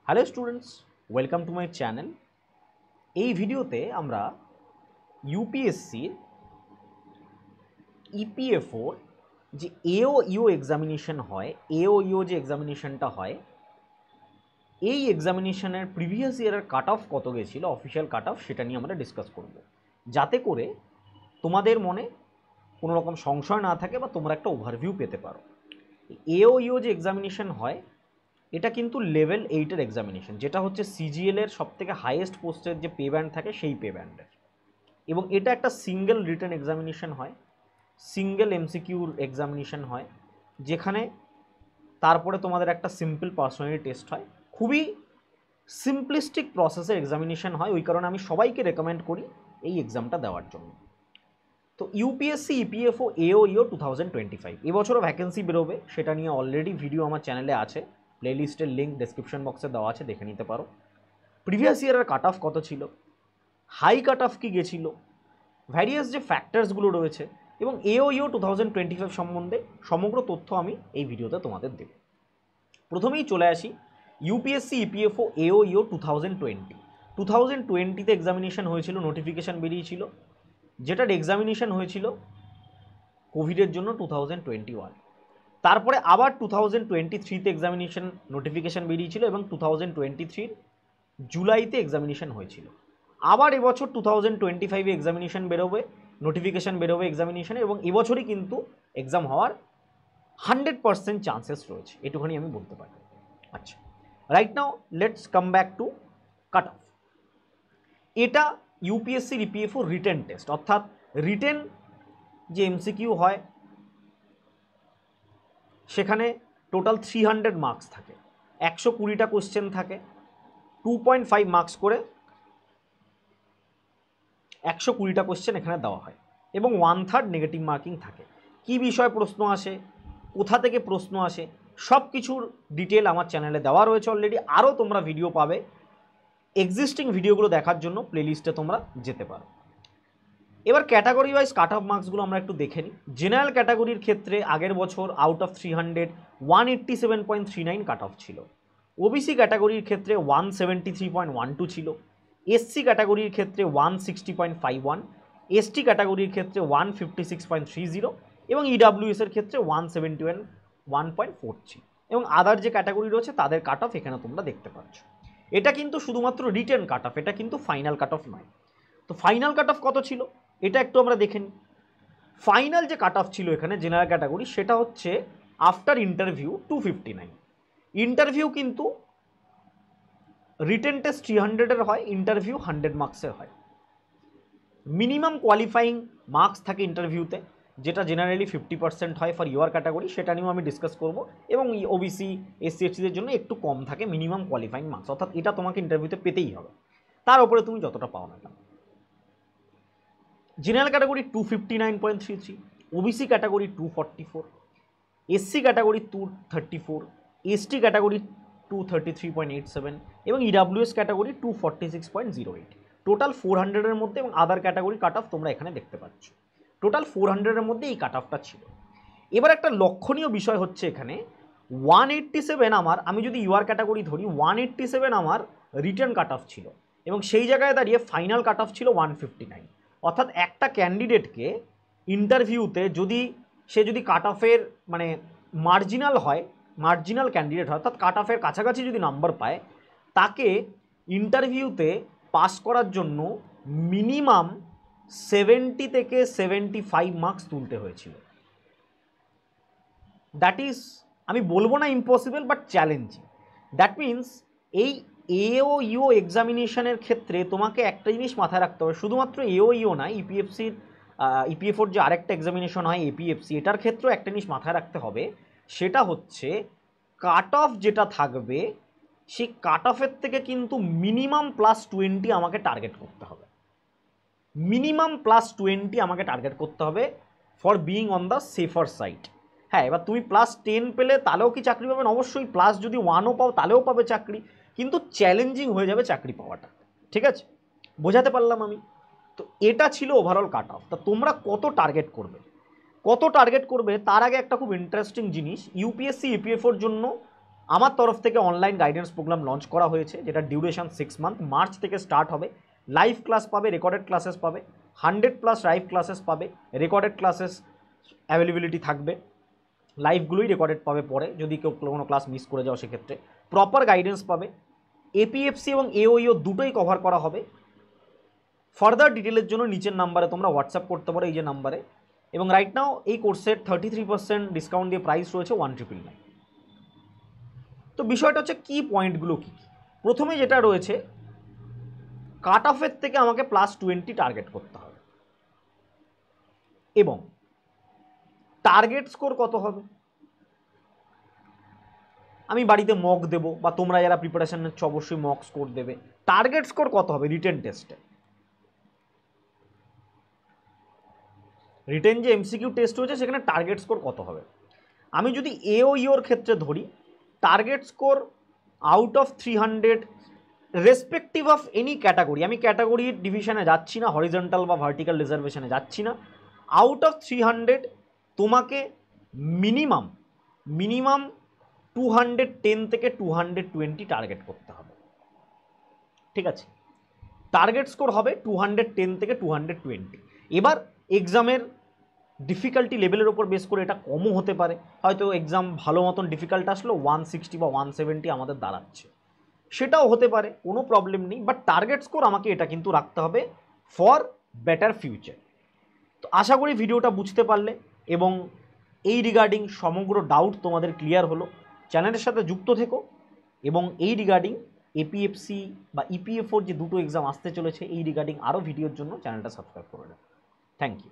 Hello students, welcome to my channel. এই ভিডিওতে আমরা ইউপিএসসির ইপিএফওর যে এও ইও এক্সামিনেশন হয়, এও ইও যে এক্সামিনেশনটা হয়, এই এক্সামিনেশনের প্রিভিয়াস ইয়ারের কাট অফ কত গেছিলো, অফিসিয়াল কাট অফ, সেটা নিয়ে আমরা ডিসকাস করব, যাতে করে তোমাদের মনে কোনো রকম সংশয় না থাকে বা তোমরা একটা ওভারভিউ পেতে পারো। এও ইও যে এক্সামিনেশন হয় এটা কিন্তু লেভেল 8-এর এক্সামিনেশন, যেটা হচ্ছে সিজিএল এর সবথেকে হাইয়েস্ট পোস্টের যে পে ব্যান্ড থাকে সেই পে ব্যান্ডের, এবং এটা একটা সিঙ্গেল রিটেন এক্সামিনেশন হয়, সিঙ্গেল এমসিকিউর এক্সামিনেশন হয়, যেখানে তারপরে তোমাদের একটা সিম্পল পার্সোনালিটি টেস্ট হয়। খুবই সিম্পলিস্টিক প্রসেসের এক্সামিনেশন হয়, ওই কারণে আমি সবাইকে রেকমেন্ড করি এই এক্সামটা দেওয়ার জন্য। তো ইউপিএসসি ইপিএফও এও ইও 2025 এবছরও ভ্যাকেন্সি বেরোবে, সেটা নিয়ে অলরেডি ভিডিও আমার চ্যানেলে আছে, প্লেলিস্টের লিঙ্ক ডেসক্রিপশন বক্সে দেওয়া আছে, দেখে নিতে পারো। প্রিভিয়াস ইয়ারের কাট অফ কত ছিল, হাই কাট অফ কি গেছিল, ভ্যারিয়াস যে ফ্যাক্টরসগুলো রয়েছে, এবং এও ইও 2025 সম্বন্ধে সমগ্র তথ্য আমি এই ভিডিওতে তোমাদের দেব। প্রথমেই চলে আসি ইউপিএসসি ইপিএফও এও ইও 2020তে এক্সামিনেশন হয়েছিল, নোটিফিকেশান বেরিয়েছিল, যেটার এক্সামিনেশন হয়েছিল কোভিডের জন্য 2021। তারপরে আবার 2023তে এক্সামিনেশন নোটিফিকেশান বেরিয়েছিল এবং 2023 জুলাইতে এক্সামিনেশন হয়েছিল। আবার এবছর 2025 এক্সামিনেশন বেরোবে, নোটিফিকেশান বেরোবে এক্সামিনেশনে, এবং এবছরই কিন্তু এক্সাম হওয়ার 100% চান্সেস রয়েছে, এটুখানি আমি বলতে পারি। আচ্ছা, right now let's come back to cut off. এটা ইউপিএসসির ইপিএফও রিটেন টেস্ট, অর্থাৎ রিটেন যে এমসিকিউ হয় সেখানে টোটাল 300 মার্কস থাকে, 120টা কোশ্চেন থাকে, 2.5 মার্কস করে 120টা কোশ্চেন এখানে দেওয়া হয়, এবং 1/3 নেগেটিভ মার্কিং থাকে। কি বিষয় প্রশ্ন আসে, কোথা থেকে প্রশ্ন আসে, সব কিছুর ডিটেল আমার চ্যানেলে দেওয়া রয়েছে অলরেডি। আরও তোমরা ভিডিও পাবে, এক্সিস্টিং ভিডিওগুলো দেখার জন্য প্লেলিস্টে তোমরা যেতে পারো। এবার ক্যাটাগরি ওয়াইজ কাট অফ মার্কসগুলো আমরা একটু দেখে নিই। জেনারেল ক্যাটাগরির ক্ষেত্রে আগের বছর আউট অফ 300 187.39 কাট অফ ছিল। ওবিসি ক্যাটাগরির ক্ষেত্রে 173.12 ছিল। এসসি ক্যাটাগরির ক্ষেত্রে 160.51, এসটি ক্যাটাগরির ক্ষেত্রে 156.30, এবং ইডাব্লিউএস এর ক্ষেত্রে 171.43, এবং আদার যে ক্যাটাগরি রয়েছে তাদের কাট অফ এখানে তোমরা দেখতে পাচ্ছ। এটা কিন্তু শুধুমাত্র রিটেন কাট অফ, এটা কিন্তু ফাইনাল কাট অফ নয়। তো ফাইনাল কাট অফ কত ছিল এটা একটু আমরা দেখে নিই। ফাইনাল যে কাট অফ ছিল এখানে জেনারেল ক্যাটাগরি, সেটা হচ্ছে আফটার ইন্টারভিউ 259। ইন্টারভিউ কিন্তু রিটেন টেস্ট 300-এর হয়, ইন্টারভিউ 100 মার্কসের হয়। মিনিমাম কোয়ালিফাইং মার্কস থাকে ইন্টারভিউতে, যেটা জেনারেলি 50% হয় ফর ইউর ক্যাটাগরি, সেটা নিয়েও আমি ডিসকাস করব, এবং ওবিসি এসসি এসটিদের জন্য একটু কম থাকে মিনিমাম কোয়ালিফাইং মার্কস, অর্থাৎ এটা তোমাকে ইন্টারভিউতে পেতেই হবে, তার উপরে তুমি যতটা পাও না কেন। General category 259.33, OBC category 244, SC category 234, ST category 233.87, এবং ইডাব্লিউএস ক্যাটাগরি 246.08। টোটাল 400-এর মধ্যে, এবং আদার ক্যাটাগরি কাট অফ তোমরা এখানে দেখতে পাচ্ছ। টোটাল 400-এর মধ্যে এই কাট অফটা ছিল। এবার একটা লক্ষণীয় বিষয় হচ্ছে এখানে 187 আমার, আমি যদি ইউআর ক্যাটাগরি ধরি, 187 আমার রিটার্ন কাট অফ ছিল, এবং সেই জায়গায় দাঁড়িয়ে ফাইনাল কাট অফ ছিল 159। অর্থাৎ একটা ক্যান্ডিডেটকে ইন্টারভিউতে সে যদি কাট অফের মানে মার্জিনাল হয়, মার্জিনাল ক্যান্ডিডেট হয়, অর্থাৎ কাট অফের কাছাকাছি যদি নাম্বার পায়, তাকে ইন্টারভিউতে পাস করার জন্য মিনিমাম 70 থেকে 75 মার্কস তুলতে হয়েছিল। দ্যাট ইজ, আমি বলবো না impossible, but challenging. That means এই এও ইও এক্সামিনেশনের ক্ষেত্রে তোমাকে একটা জিনিস মাথায় রাখতে হবে, শুধুমাত্র এও ইও না, ইপিএফওর যে আরেকটা এক্সামিনেশন হয় এপিএফসি, এটার ক্ষেত্রেও একটা জিনিস মাথায় রাখতে হবে, সেটা হচ্ছে কাট অফ যেটা থাকবে সেই কাট অফের থেকে কিন্তু মিনিমাম +20 আমাকে টার্গেট করতে হবে, মিনিমাম +20 আমাকে টার্গেট করতে হবে for being on the safer side. হ্যাঁ, এবার তুমি +10 পেলে তাহলেও কি চাকরি পাবেন, অবশ্যই যদি 1ও পাও তাহলেও পাবে চাকরি, কিন্তু চ্যালেঞ্জিং হয়ে যাবে চাকরি পাওয়াটা। ঠিক আছে, বোঝাতে পারলাম আমি? তো এটা ছিল ওভারঅল কাট অফ। তা তোমরা কত টার্গেট করবে তার আগে একটা খুব ইন্টারেস্টিং জিনিস, ইউপিএসসি ইপিএফওর জন্য আমার তরফ থেকে অনলাইন গাইডেন্স প্রোগ্রাম লঞ্চ করা হয়েছে, যেটা ডিউরেশন 6 মান্থ, মার্চ থেকে স্টার্ট হবে। লাইভ ক্লাস পাবে, রেকর্ডেড ক্লাসেস পাবে, 100+ লাইভ ক্লাসেস পাবে, রেকর্ডেড ক্লাসেস অ্যাভেলেবিলিটি থাকবে, লাইভগুলোই রেকর্ডেড পাবে পরে, যদি কেউ কোনো ক্লাস মিস করে যাও সেক্ষেত্রে প্রপার গাইডেন্স পাবে। এপিএফসি এবং এওইও দুটোই কভার করা হবে। ফার্দার ডিটেলের জন্য নিচের নাম্বারে তোমরা হোয়াটসঅ্যাপ করতে পারো, এই যে নাম্বারে। এবং রাইট নাও এই কোর্সের 33% ডিসকাউন্ট দিয়ে প্রাইস রয়েছে 1999। তো বিষয়টা হচ্ছে কি পয়েন্টগুলো কী কী। প্রথমে যেটা রয়েছে, কাট অফের থেকে আমাকে +20 টার্গেট করতে হবে, এবং টার্গেট স্কোর কত হবে, আমি বাড়িতে মক দেব, বা তোমরা যারা প্রিপারেশন নিচ্ছ অবশ্যই মক স্কোর দেবে। টার্গেট স্কোর কত হবে রিটেন টেস্টে, রিটেন যে এমসিকিউ টেস্ট হয়েছে সেখানে টার্গেট স্কোর কত হবে। আমি যদি এওইওর ক্ষেত্রে ধরি, target score out of 300 respective of any category, আমি ক্যাটাগরির ডিভিশনে যাচ্ছি না, হরিজন্টাল বা ভার্টিক্যাল রিজার্ভেশনে যাচ্ছি না, আউট অফ 300 তোমাকে মিনিমাম 210 থেকে 220 টার্গেট করতে হবে, ঠিক আছে। টার্গেট স্কোর হবে 210 থেকে 220। এবার এক্সামের ডিফিকাল্টি লেভেলের ওপর বেস করে এটা কমও হতে পারে, হয়তো এক্সাম ভালো মতন ডিফিকাল্ট আসলো 160 বা 170 আমাদের দাঁড়াচ্ছে, সেটাও হতে পারে, কোনো প্রবলেম নেই। বাট টার্গেট স্কোর আমাকে এটা কিন্তু রাখতে হবে ফর বেটার ফিউচার। তো আশা করি ভিডিওটা বুঝতে পারলে, এবং এই রিগার্ডিং সমগ্র ডাউট তোমাদের ক্লিয়ার হলো। চ্যানেলের সাথে যুক্ত থেকো, এবং এই রিগার্ডিং এপিএফসি বা ইপিএফওর যে দুটো এক্সাম আসতে চলেছে, এই রিগার্ডিং আরও ভিডিওর জন্য চ্যানেলটা সাবস্ক্রাইব করে নাও। Thank you.